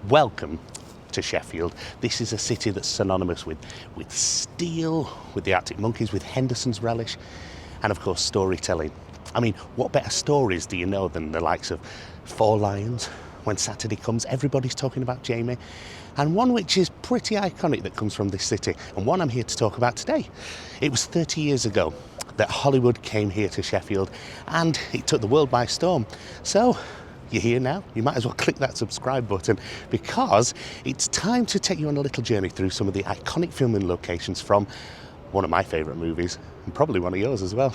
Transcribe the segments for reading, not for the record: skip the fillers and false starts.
Welcome to Sheffield. This is a city that's synonymous with steel, with the Arctic Monkeys, with Henderson's relish, and of course storytelling. I mean, what better stories do you know than the likes of Four Lions, When Saturday Comes, everybody's talking about Jamie, and one which is pretty iconic that comes from this city, and one I'm here to talk about today. It was 30 years ago that Hollywood came here to Sheffield, and it took the world by storm. So, you're here now, you might as well click that subscribe button, because it's time to take you on a little journey through some of the iconic filming locations from one of my favourite movies, and probably one of yours as well.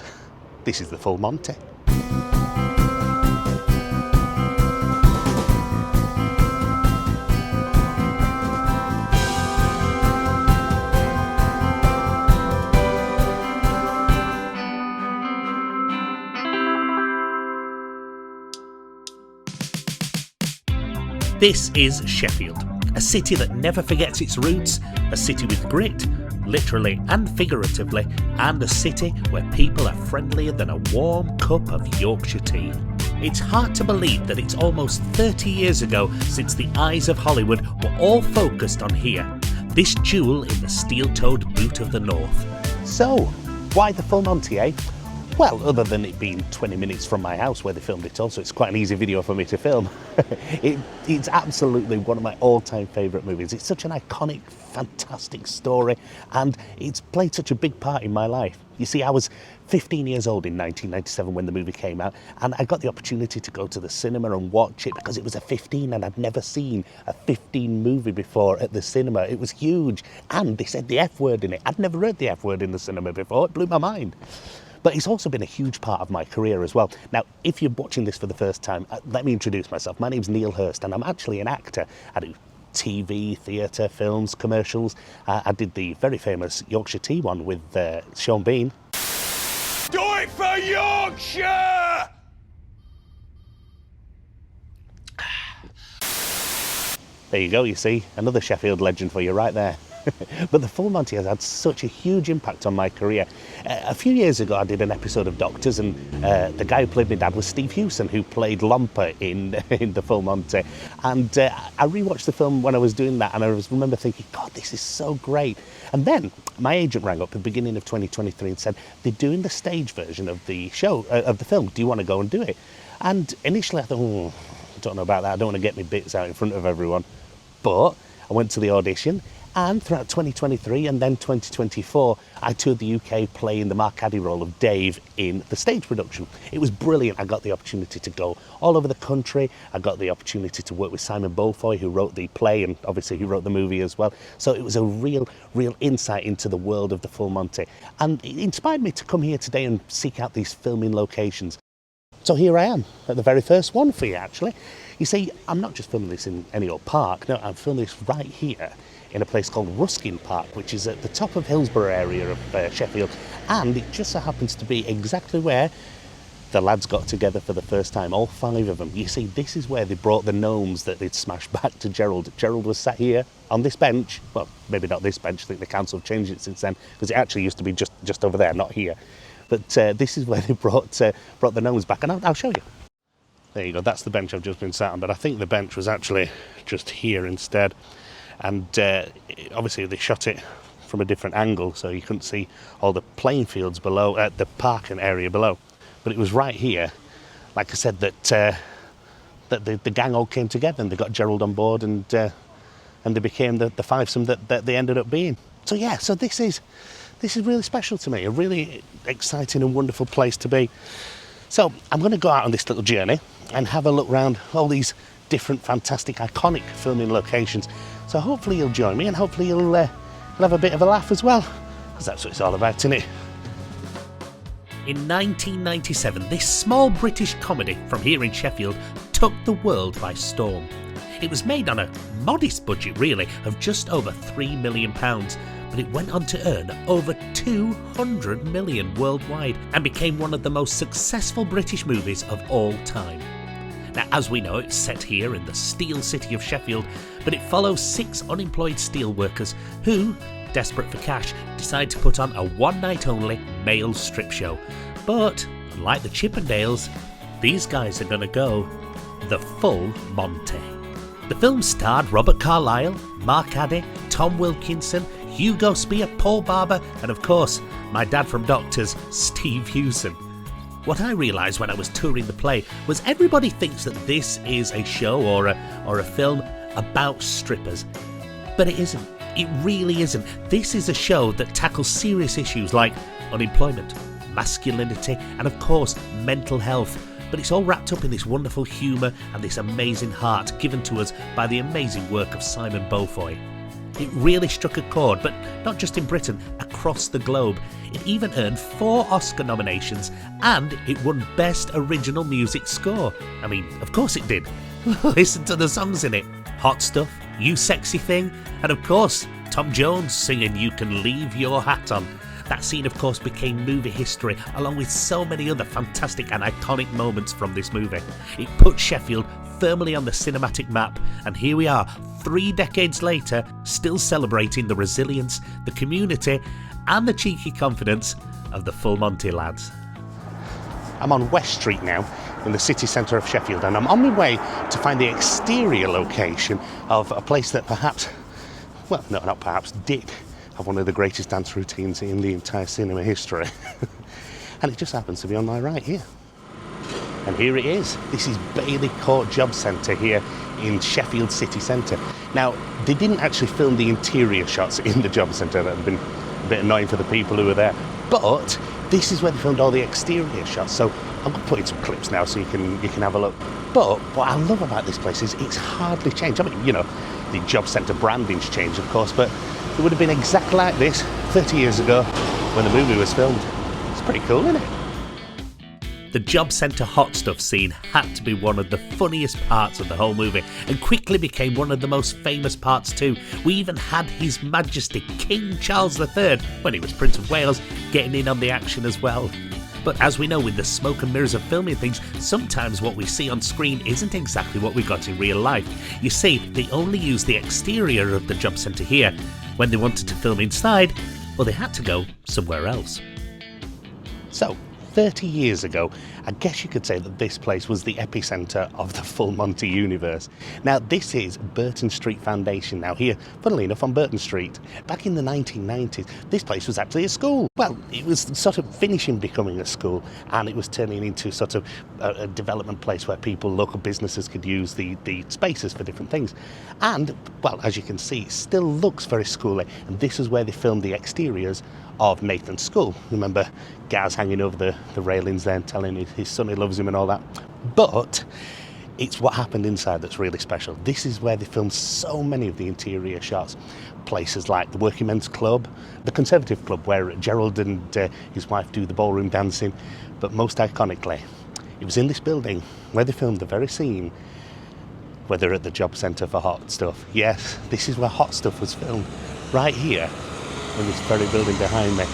This is the full Monty. This is Sheffield, a city that never forgets its roots, a city with grit, literally and figuratively, and a city where people are friendlier than a warm cup of Yorkshire tea. It's hard to believe that it's almost 30 years ago since the eyes of Hollywood were all focused on here, this jewel in the steel-toed boot of the north. So, why the full Monty, eh? Well, other than it being 20 minutes from my house where they filmed it all, so it's quite an easy video for me to film. It's absolutely one of my all-time favourite movies. It's such an iconic, fantastic story, and it's played such a big part in my life. You see, I was 15 years old in 1997 when the movie came out, and I got the opportunity to go to the cinema and watch it because it was a 15, and I'd never seen a 15 movie before at the cinema. It was huge, and they said the F word in it. I'd never heard the F word in the cinema before. It blew my mind. But it's also been a huge part of my career as well. Now, if you're watching this for the first time, let me introduce myself. My name's Neil Hurst, and I'm actually an actor. I do TV, theatre, films, commercials. I did the very famous Yorkshire Tea one with Sean Bean. Do it for Yorkshire! There you go, you see, another Sheffield legend for you right there. But the full Monty has had such a huge impact on my career. A few years ago I did an episode of Doctors, and the guy who played my dad was Steve Hewson, who played Lomper in the full Monty. And I rewatched the film when I was doing that, and I remember thinking, God, this is so great. And then my agent rang up at the beginning of 2023 and said, they're doing the stage version of the show, of the film. Do you want to go and do it? And initially I thought, I don't know about that. I don't want to get my bits out in front of everyone. But I went to the audition, and throughout 2023 and then 2024, I toured the UK playing the Mark Addy role of Dave in the stage production. It was brilliant. I got the opportunity to go all over the country. I got the opportunity to work with Simon Beaufoy, who wrote the play, and obviously he wrote the movie as well. So it was a real insight into the world of the full Monty. And it inspired me to come here today and seek out these filming locations. So here I am, at the very first one for you, actually. You see, I'm not just filming this in any old park. No, I'm filming this right here in a place called Ruskin Park, which is at the top of Hillsborough area of Sheffield, and it just so happens to be exactly where the lads got together for the first time, all 5 of them. You see, this is where they brought the gnomes that they'd smashed back to Gerald. Gerald was sat here on this bench. Well, maybe not this bench, I think the council have changed it since then, because it actually used to be just over there, not here. But this is where they brought the gnomes back, and I'll show you. There you go, that's the bench I've just been sat on, but I think the bench was actually just here instead. And obviously they shot it from a different angle, so you couldn't see all the playing fields below, the park and area below. But it was right here, like I said, that the gang all came together, and they got Gerald on board, and they became the fivesome that they ended up being. So yeah, so this is really special to me, a really exciting and wonderful place to be. So I'm going to go out on this little journey and have a look around all these different, fantastic, iconic filming locations. So hopefully you'll join me, and hopefully you'll have a bit of a laugh as well, because that's what it's all about, isn't it? In 1997, this small British comedy from here in Sheffield took the world by storm. It was made on a modest budget, really, of just over £3 million, but it went on to earn over 200 million worldwide and became one of the most successful British movies of all time. Now, as we know, it's set here in the steel city of Sheffield, but it follows 6 unemployed steel workers who, desperate for cash, decide to put on a one-night-only male strip show. But, like the Chippendales, these guys are going to go the full Monty. The film starred Robert Carlyle, Mark Addy, Tom Wilkinson, Hugo Spear, Paul Barber, and of course, my dad from Doctors, Steve Hewson. What I realised when I was touring the play was everybody thinks that this is a show or a film about strippers. But it isn't. It really isn't. This is a show that tackles serious issues like unemployment, masculinity, and of course, mental health. But it's all wrapped up in this wonderful humour and this amazing heart given to us by the amazing work of Simon Beaufoy. It really struck a chord, but not just in Britain, across the globe. It even earned 4 Oscar nominations and it won Best Original Music Score. I mean, of course it did. Listen to the songs in it. Hot Stuff, You Sexy Thing, and of course, Tom Jones singing You Can Leave Your Hat On. That scene, of course, became movie history, along with so many other fantastic and iconic moments from this movie. It put Sheffield firmly on the cinematic map, and here we are, 3 decades later, still celebrating the resilience, the community, and the cheeky confidence of the Full Monty lads. I'm on West Street now, in the city centre of Sheffield, and I'm on my way to find the exterior location of a place that perhaps, well, no, not perhaps, did have one of the greatest dance routines in the entire cinema history. And it just happens to be on my right here. And here it is. This is Bailey Court Job Centre here in Sheffield city centre. Now, they didn't actually film the interior shots in the job centre. That would have been a bit annoying for the people who were there. But this is where they filmed all the exterior shots. So I'm going to put in some clips now so you can have a look. But what I love about this place is it's hardly changed. I mean, you know, the job centre branding's changed, of course, but it would have been exactly like this 30 years ago when the movie was filmed. It's pretty cool, isn't it? The job centre hot stuff scene had to be one of the funniest parts of the whole movie and quickly became one of the most famous parts too. We even had His Majesty King Charles III, when he was Prince of Wales, getting in on the action as well. But as we know with the smoke and mirrors of filming things, sometimes what we see on screen isn't exactly what we got in real life. You see, they only used the exterior of the job centre here. When they wanted to film inside, well, they had to go somewhere else. So, 30 years ago, I guess you could say that this place was the epicentre of the Full Monty universe. Now, this is Burton Street Foundation. Now here, funnily enough, on Burton Street, back in the 1990s, this place was actually a school. Well, it was sort of finishing becoming a school, and it was turning into sort of a development place where people, local businesses could use the spaces for different things. And, well, as you can see, it still looks very schooly, and this is where they filmed the exteriors of Nathan's school. Remember Gaz hanging over the railings then, telling his son he loves him and all that. But it's what happened inside that's really special. This is where they filmed so many of the interior shots. Places like the Working Men's Club, the Conservative Club, where Gerald and his wife do the ballroom dancing. But most iconically, it was in this building where they filmed the very scene where they're at the job centre for Hot Stuff. Yes, this is where Hot Stuff was filmed, right here in this very building behind me.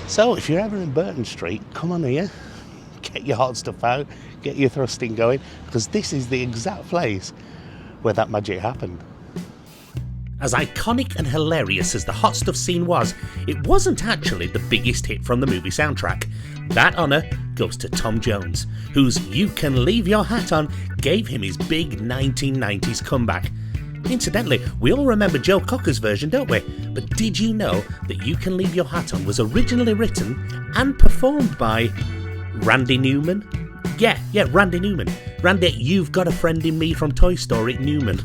So if you're ever in Burton Street, come on here, get your hot stuff out, get your thrusting going, because this is the exact place where that magic happened. As iconic and hilarious as the hot stuff scene was, it wasn't actually the biggest hit from the movie soundtrack. That honour goes to Tom Jones, whose You Can Leave Your Hat On gave him his big 1990s comeback. Incidentally, we all remember Joe Cocker's version, don't we? But did you know that You Can Leave Your Hat On was originally written and performed by Randy Newman? Yeah, Randy Newman. Randy, You've Got a Friend in Me from Toy Story, Newman.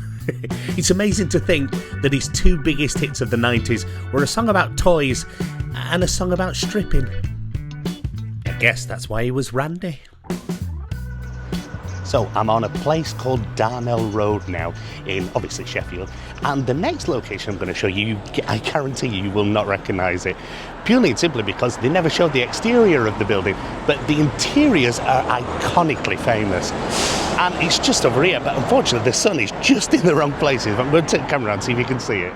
It's amazing to think that his 2 biggest hits of the 90s were a song about toys and a song about stripping. I guess that's why he was Randy. So I'm on a place called Darnall Road now in obviously Sheffield, and the next location I'm going to show you, I guarantee you will not recognise it, purely and simply because they never showed the exterior of the building, but the interiors are iconically famous. And it's just over here, but unfortunately the sun is just in the wrong places. I'm going to take the camera around and see if you can see it.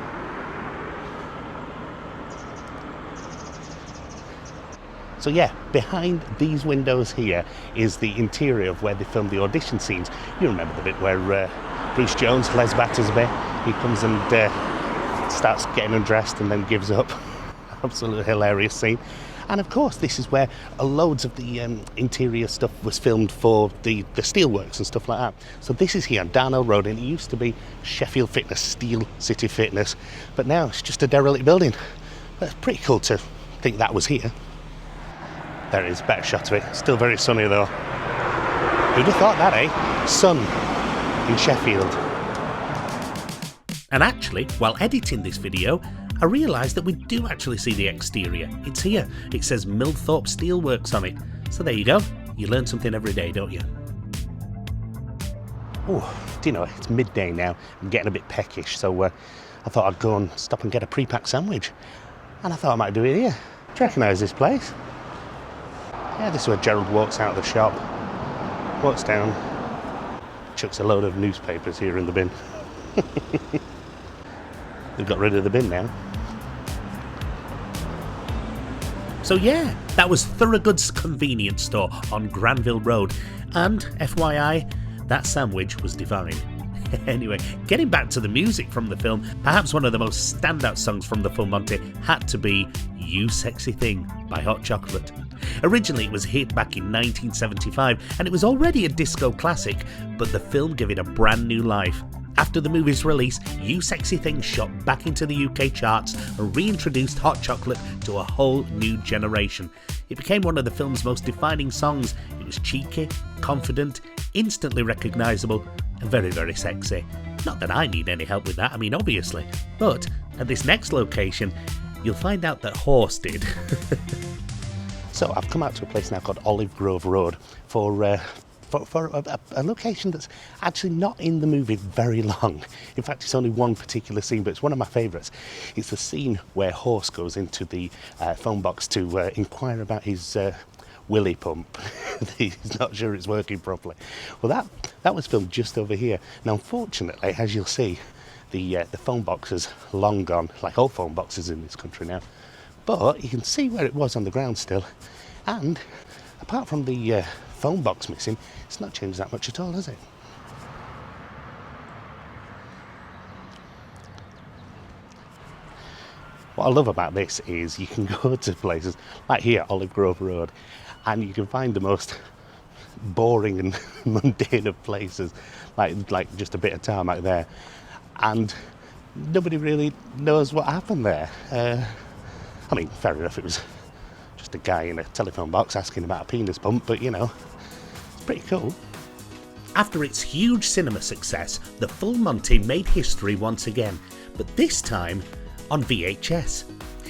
So yeah, behind these windows here is the interior of where they filmed the audition scenes. You remember the bit where Bruce Jones, Les Battersby, he comes and starts getting undressed and then gives up. Absolutely hilarious scene. And of course, this is where loads of the interior stuff was filmed for the steelworks and stuff like that. So this is here on Darnall Road, and it used to be Sheffield Fitness, Steel City Fitness, but now it's just a derelict building. But it's pretty cool to think that was here. There it is, better shot of it. Still very sunny though. Who'd have thought that, eh? Sun in Sheffield. And actually, while editing this video, I realised that we do actually see the exterior. It's here. It says Millthorpe Steelworks on it. So there you go. You learn something every day, don't you? Oh, do you know, it's midday now. I'm getting a bit peckish, so I thought I'd go and stop and get a pre-packed sandwich. And I thought I might do it here. Do you recognise this place? Yeah, this is where Gerald walks out of the shop, walks down, chucks a load of newspapers here in the bin. They've got rid of the bin now. So yeah, that was Thorougood's convenience store on Granville Road. And FYI, that sandwich was divine. Anyway, getting back to the music from the film, perhaps one of the most standout songs from the film Monty had to be You Sexy Thing by Hot Chocolate. Originally it was a hit back in 1975 and it was already a disco classic, but the film gave it a brand new life. After the movie's release, You Sexy Thing shot back into the UK charts and reintroduced Hot Chocolate to a whole new generation. It became one of the film's most defining songs. It was cheeky, confident, instantly recognisable, and very, very sexy. Not that I need any help with that, I mean obviously. But at this next location, you'll find out that Horse did. So I've come out to a place now called Olive Grove Road for a location that's actually not in the movie very long. In fact, it's only one particular scene, but it's one of my favourites. It's the scene where Horse goes into the phone box to inquire about his willy pump. He's not sure it's working properly. Well, that was filmed just over here. Now, unfortunately, as you'll see, the phone box is long gone, like all phone boxes in this country now. But you can see where it was on the ground still. And apart from the phone box missing, it's not changed that much at all, has it? What I love about this is you can go to places like here, Olive Grove Road, and you can find the most boring and mundane of places, like just a bit of tarmac there, and nobody really knows what happened there. I mean, fair enough, it was just a guy in a telephone box asking about a penis pump, but you know, it's pretty cool. After its huge cinema success, the Full Monty made history once again, but this time on VHS.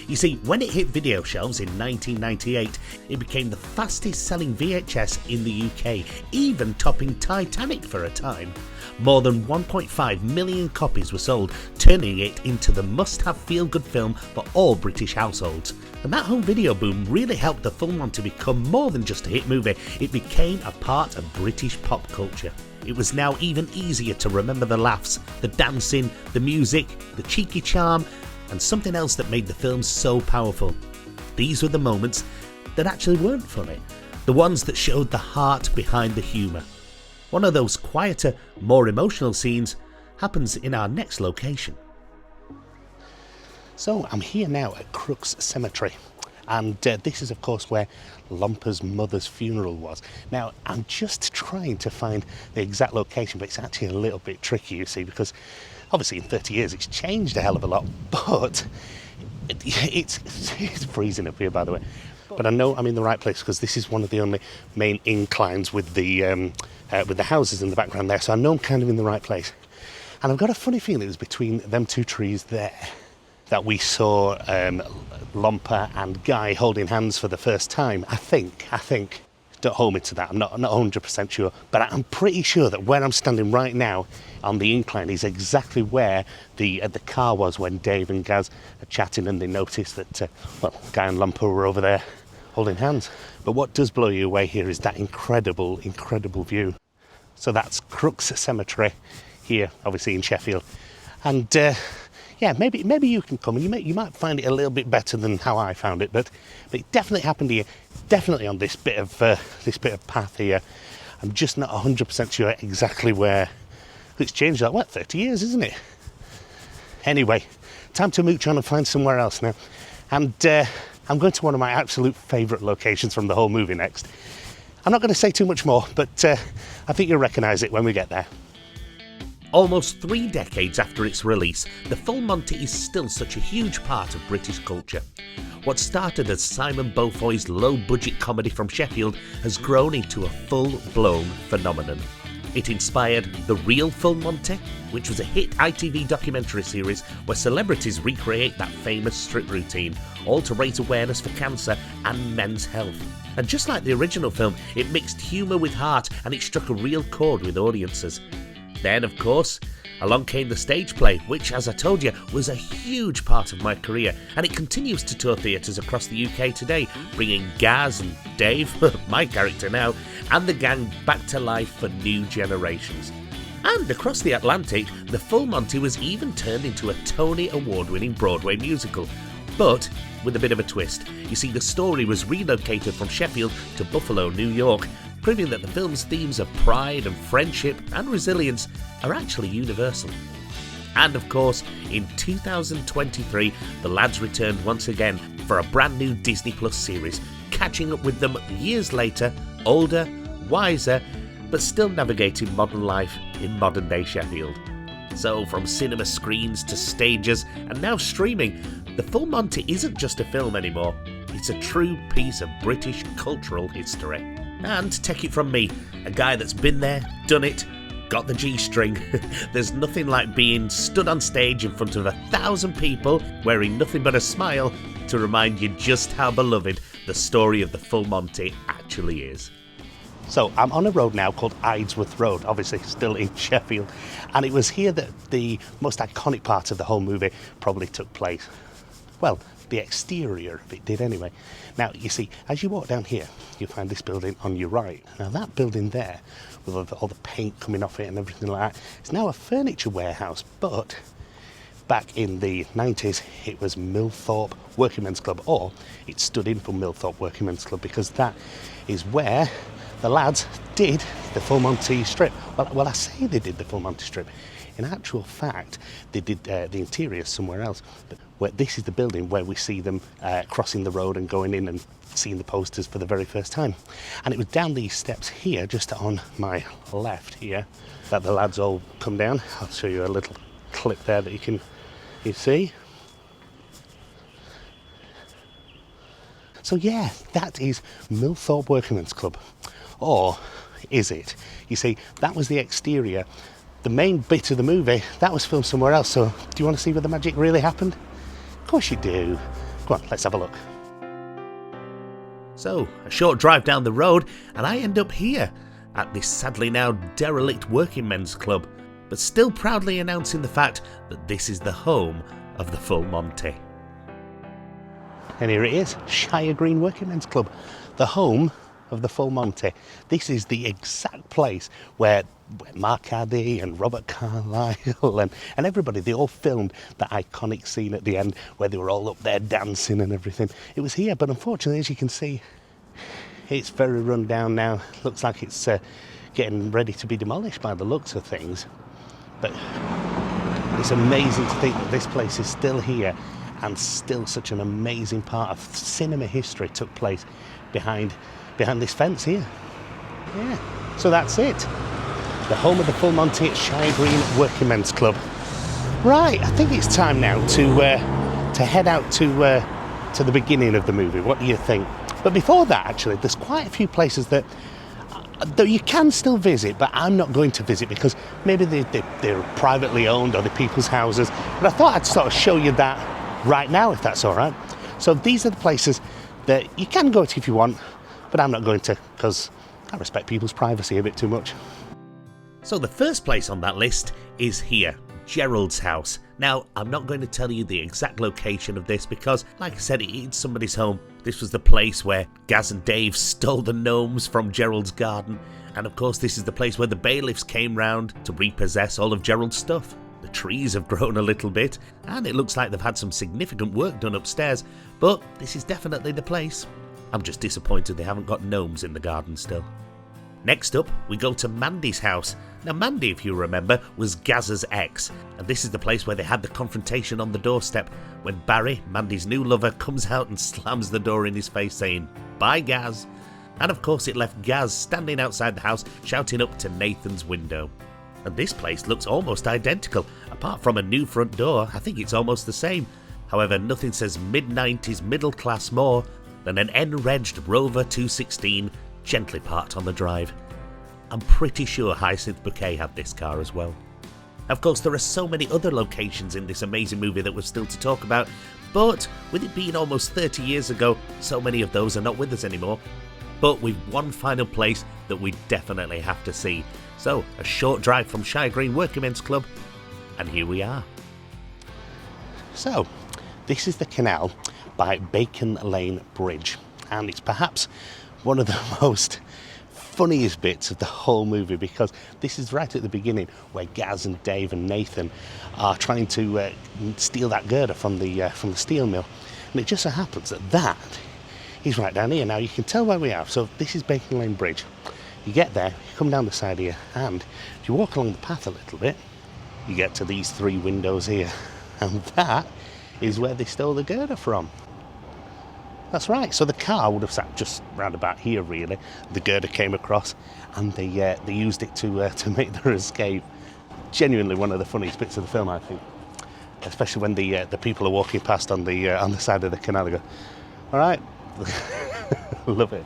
You see, when it hit video shelves in 1998, it became the fastest selling VHS in the UK, even topping Titanic for a time. More than 1.5 million copies were sold, turning it into the must-have feel-good film for all British households. And that home video boom really helped the Full Monty become more than just a hit movie. It became a part of British pop culture. It was now even easier to remember the laughs, the dancing, the music, the cheeky charm, and something else that made the film so powerful. These were the moments that actually weren't funny, the ones that showed the heart behind the humour. One of those quieter, more emotional scenes happens in our next location. So I'm here now at Crooks Cemetery, and this is of course where Lomper's mother's funeral was. Now I'm just trying to find the exact location, but it's actually a little bit tricky, you see, because obviously in 30 years it's changed a hell of a lot, but it's freezing up here, by the way. But I know I'm in the right place because this is one of the only main inclines with the houses in the background there, so I know I'm kind of in the right place. And I've got a funny feeling it was between them two trees there that we saw Lomper and Guy holding hands for the first time. I think. Don't hold me to that, I'm not 100% sure, but I'm pretty sure that where I'm standing right now on the incline is exactly where the car was when Dave and Gaz are chatting and they noticed that, Guy and Lomper were over there holding hands. But what does blow you away here is that incredible view. So that's Crooks Cemetery here, obviously in Sheffield. And yeah, maybe you can come and you might find it a little bit better than how I found it, but it definitely happened here, definitely on this bit of path here. I'm just not 100% sure exactly where. It's changed like 30 years, isn't it? Anyway, time to mooch on and find somewhere else now. And I'm going to one of my absolute favourite locations from the whole movie next. I'm not going to say too much more, but I think you'll recognise it when we get there. Almost 3 decades after its release, The Full Monty is still such a huge part of British culture. What started as Simon Beaufoy's low-budget comedy from Sheffield has grown into a full-blown phenomenon. It inspired The Real Full Monty, which was a hit ITV documentary series where celebrities recreate that famous strip routine, all to raise awareness for cancer and men's health. And just like the original film, it mixed humour with heart and it struck a real chord with audiences. Then, of course, along came the stage play, which, as I told you, was a huge part of my career, and it continues to tour theatres across the UK today, bringing Gaz and Dave, my character now, and the gang back to life for new generations. And across the Atlantic, The Full Monty was even turned into a Tony Award-winning Broadway musical, but with a bit of a twist. You see, the story was relocated from Sheffield to Buffalo, New York, proving that the film's themes of pride and friendship and resilience are actually universal. And of course, in 2023, the lads returned once again for a brand new Disney Plus series, catching up with them years later, older, wiser, but still navigating modern life in modern day Sheffield. So from cinema screens to stages and now streaming, The Full Monty isn't just a film anymore, it's a true piece of British cultural history. And take it from me, a guy that's been there, done it, got the G-string. There's nothing like being stood on stage in front of 1,000 people wearing nothing but a smile to remind you just how beloved the story of The Full Monty actually is. So I'm on a road now called Idesworth Road, obviously still in Sheffield, and it was here that the most iconic part of the whole movie probably took place. Well, the exterior of it did anyway. Now, you see, as you walk down here, you find this building on your right. Now, that building there, with all the paint coming off it and everything like that, it's now a furniture warehouse, but back in the 90s, it was Millthorpe Workingmen's Club, or it stood in for Millthorpe Workingmen's Club, because that is where the lads did the Full Monty strip. Well, I say they did the Full Monty strip. In actual fact, they did the interior somewhere else. But this is the building where we see them crossing the road and going in and seeing the posters for the very first time. And it was down these steps here, just on my left here, that the lads all come down. I'll show you a little clip there that you see. So yeah, that is Millthorpe Workingmen's Club. Or is it? You see, that was the exterior. The main bit of the movie, that was filmed somewhere else. So do you want to see where the magic really happened? Of course you do. Come on, let's have a look. So, a short drive down the road, and I end up here, at this sadly now derelict working men's club, but still proudly announcing the fact that this is the home of the Full Monty. And here it is, Shiregreen Workingmen's Club, the home of the Full Monty. This is the exact place where Mark Addy and Robert Carlyle and everybody, they all filmed that iconic scene at the end where they were all up there dancing and everything. It was here, but unfortunately, as you can see, it's very run down now. Looks like it's getting ready to be demolished by the looks of things. But it's amazing to think that this place is still here and still such an amazing part of cinema history took place behind this fence here. Yeah, so that's it. The home of the Full Monty at Shiregreen Workingmen's Club. Right, I think it's time now to head out to the beginning of the movie. What do you think? But before that, actually, there's quite a few places that you can still visit, but I'm not going to visit because maybe they're privately owned or they're people's houses. But I thought I'd sort of show you that right now, if that's all right. So these are the places that you can go to if you want, but I'm not going to because I respect people's privacy a bit too much. So the first place on that list is here, Gerald's house. Now, I'm not going to tell you the exact location of this because, like I said, it's somebody's home. This was the place where Gaz and Dave stole the gnomes from Gerald's garden. And of course, this is the place where the bailiffs came round to repossess all of Gerald's stuff. The trees have grown a little bit, and it looks like they've had some significant work done upstairs, but this is definitely the place. I'm just disappointed they haven't got gnomes in the garden still. Next up, we go to Mandy's house. Now Mandy, if you remember, was Gaz's ex, and this is the place where they had the confrontation on the doorstep when Barry, Mandy's new lover, comes out and slams the door in his face saying, "Bye Gaz." And of course it left Gaz standing outside the house shouting up to Nathan's window. And this place looks almost identical. Apart from a new front door, I think it's almost the same. However, nothing says mid-90s middle class more than an enraged Rover 216 gently parked on the drive. I'm pretty sure Hyacinth Bouquet had this car as well. Of course, there are so many other locations in this amazing movie that we're still to talk about, but with it being almost 30 years ago, so many of those are not with us anymore. But we've one final place that we definitely have to see. So, a short drive from Shiregreen Workingmen's Club, and here we are. So, this is the canal by Bacon Lane Bridge, and it's perhaps one of the most funniest bits of the whole movie, because this is right at the beginning where Gaz and Dave and Nathan are trying to steal that girder from the steel mill, and it just so happens that is right down here. Now you can tell where we are. So this is Bacon Lane Bridge. You get there, you come down the side here, and if you walk along the path a little bit, you get to these 3 windows here, and that is where they stole the girder from. That's right, so the car would have sat just round about here really. The girder came across and they used it to make their escape. Genuinely one of the funniest bits of the film, I think. Especially when the people are walking past on the side of the canal. They go, all right, love it.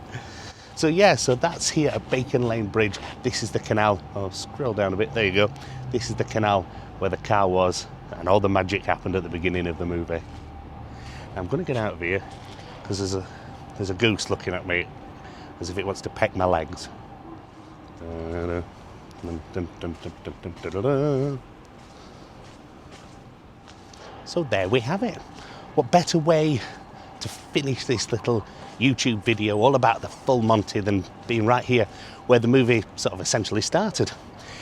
So yeah, so that's here at Bacon Lane Bridge. This is the canal. I'll scroll down a bit, there you go. This is the canal where the car was and all the magic happened at the beginning of the movie. Now, I'm going to get out of here because there's a goose looking at me as if it wants to peck my legs. So there we have it. What better way to finish this little YouTube video all about the full Monty than being right here where the movie sort of essentially started.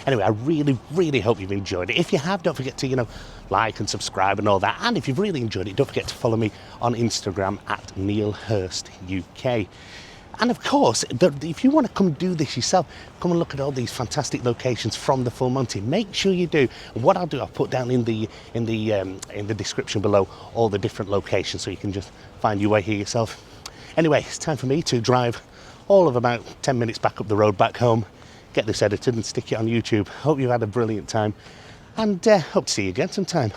Anyway, I really, really hope you've enjoyed it. If you have, don't forget to, like and subscribe and all that. And if you've really enjoyed it, don't forget to follow me on Instagram at Neil Hurst UK. And of course, if you want to come do this yourself, come and look at all these fantastic locations from the full Monty. Make sure you do. And what I'll do, I'll put down in the description below all the different locations so you can just find your way here yourself. Anyway, it's time for me to drive all of about 10 minutes back up the road back home, get this edited and stick it on YouTube. Hope you've had a brilliant time and hope to see you again sometime.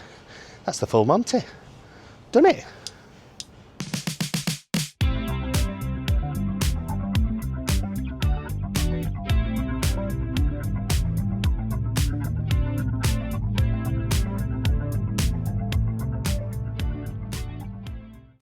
That's the full Monty. Done it.